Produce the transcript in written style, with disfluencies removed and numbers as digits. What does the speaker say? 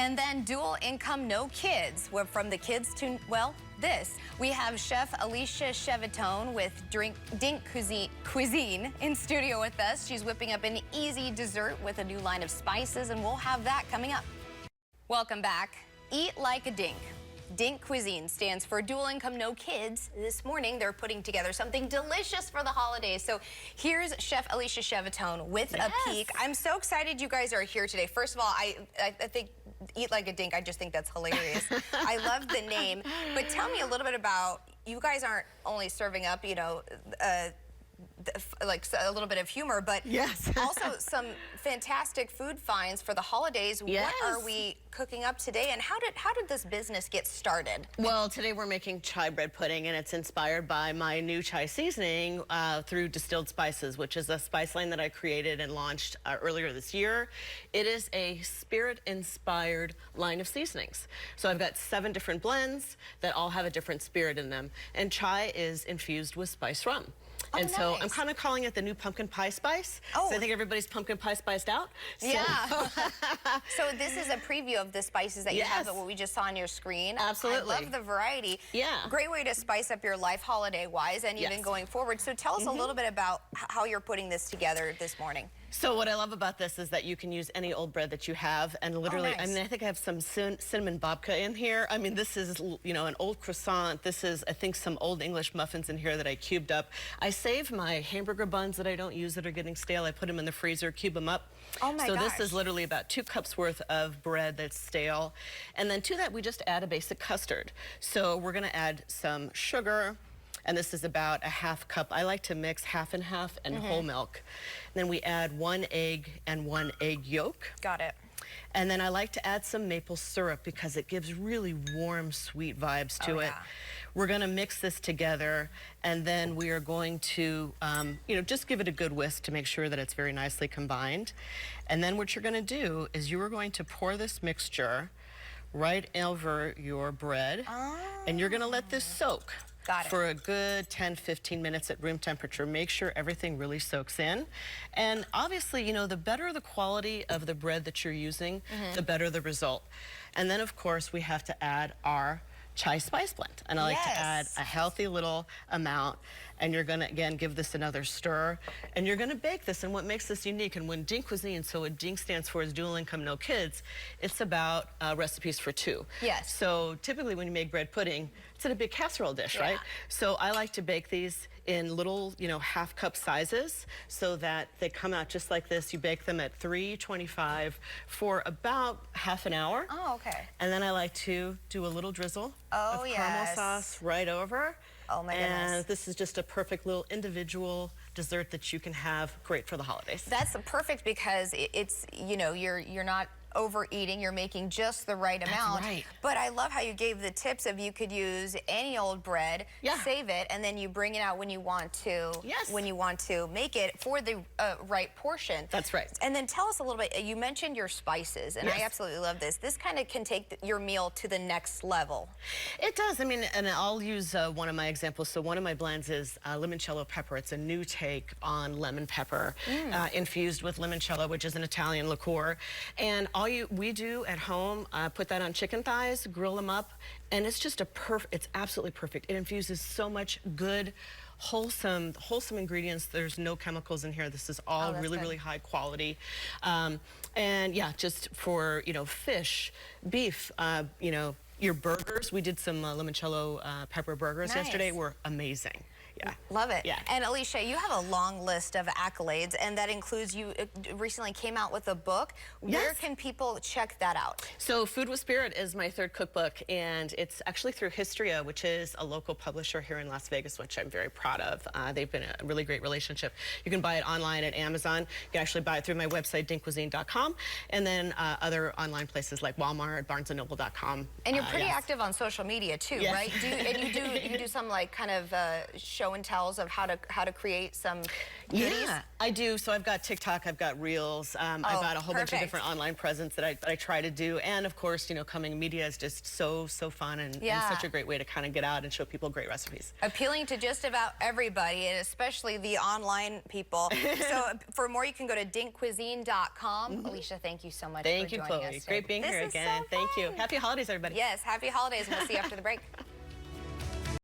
And then dual income, no kids. We're from the kids to, well, this. We have Chef Alicia Chevatone with Dink Cuisine in studio with us. She's whipping up an easy dessert with a new line of spices, and we'll have that coming up. Welcome back. Eat like a Dink. Dink Cuisine stands for dual income, no kids. This morning, they're putting together something delicious for the holidays. So here's Chef Alicia Chevatone with a peek. I'm so excited you guys are here today. First of all, I think Eat Like a Dink, I just think that's hilarious. I love the name. But tell me a little bit about, you guys aren't only serving up, you know, like a little bit of humor, but also some fantastic food finds for the holidays. What are we cooking up today, and how did this business get started? Well, today we're making chai bread pudding, and it's inspired by my new chai seasoning through Distilled Spices, which is a spice line that I created and launched earlier this year. It is a spirit-inspired line of seasonings. So I've got 7 different blends that all have a different spirit in them, and chai is infused with spiced-rum. And so I'm kind of calling it the new pumpkin pie spice. So I think everybody's pumpkin pie spiced out. So. Yeah. So this is a preview of the spices that you have, what we just saw on your screen. Absolutely. I love the variety. Yeah. Great way to spice up your life holiday-wise and even going forward. So tell us a little bit about how you're putting this together this morning. So what I love about this is that you can use any old bread that you have, and literally, I mean, I think I have some cinnamon babka in here. I mean, this is, you know, an old croissant. This is, I think, some old English muffins in here that I cubed up. I save my hamburger buns that I don't use that are getting stale. I put them in the freezer, cube them up. Oh my gosh. So this is literally about 2 cups worth of bread that's stale. And then to that, we just add a basic custard. So we're gonna add some sugar, and this is about a ½ cup. I like to mix half and half and whole milk. Then we add 1 egg and 1 egg yolk. Got it. And then I like to add some maple syrup because it gives really warm, sweet vibes to it. We're gonna mix this together, and then we are going to, you know, just give it a good whisk to make sure that it's very nicely combined. And then what you're gonna do is you are going to pour this mixture right over your bread, and you're gonna let this soak. For a good 10-15 minutes at room temperature. Make sure everything really soaks in. And obviously, you know, the better the quality of the bread that you're using, the better the result. And then, of course, we have to add our chai spice blend. And I like to add a healthy little amount. And you're gonna, again, give this another stir. And you're gonna bake this. And what makes this unique, and when Dink Cuisine, so what Dink stands for is dual income, no kids, it's about recipes for 2. So typically when you make bread pudding, it's in a big casserole dish, right? So I like to bake these in little, you know, ½ cup sizes so that they come out just like this. You bake them at 325 for about ½ an hour. And then I like to do a little drizzle of caramel sauce right over. Oh my goodness. And this is just a perfect little individual dessert that you can have great for the holidays. That's perfect because it's, you know, you're not overeating, you're making just the right amount. But I love how you gave the tips of you could use any old bread, save it, and then you bring it out when you want to, when you want to make it for the right portion. That's right. And then tell us a little bit, you mentioned your spices, and I absolutely love this. This kind of can take your meal to the next level. It does. I mean, and I'll use one of my examples. So one of my blends is limoncello pepper. It's a new take on lemon pepper, infused with limoncello, which is an Italian liqueur. And all we do at home, put that on chicken thighs, grill them up, and it's just it's absolutely perfect. It infuses so much good, wholesome ingredients. There's no chemicals in here. This is all really high quality. And yeah, just for, you know, fish, beef, you know, your burgers. We did some limoncello pepper burgers yesterday. Were amazing. Love it. And Alicia, you have a long list of accolades, and that includes you recently came out with a book. Where can people check that out? So Food with Spirit is my 3rd cookbook, and it's actually through Histria, which is a local publisher here in Las Vegas, which I'm very proud of. They've been a really great relationship. You can buy it online at Amazon. You can actually buy it through my website, dinkcuisine.com, and then other online places like Walmart, barnesandnoble.com. And you're pretty active on social media too, right? And you do some like kind of show show and tells of how to create some goodies? Yeah, I do. So I've got TikTok, I've got Reels, I've got a whole bunch of different online presence that I try to do. And of course, you know, coming media is just so fun and such a great way to kind of get out and show people great recipes. Appealing to just about everybody, and especially the online people. So for more, you can go to dinkcuisine.com. Alicia, thank you so much for joining us. Thank you, Chloe. Great being here again. So thank you. Happy holidays, everybody. Yes, happy holidays. We'll see you after the break.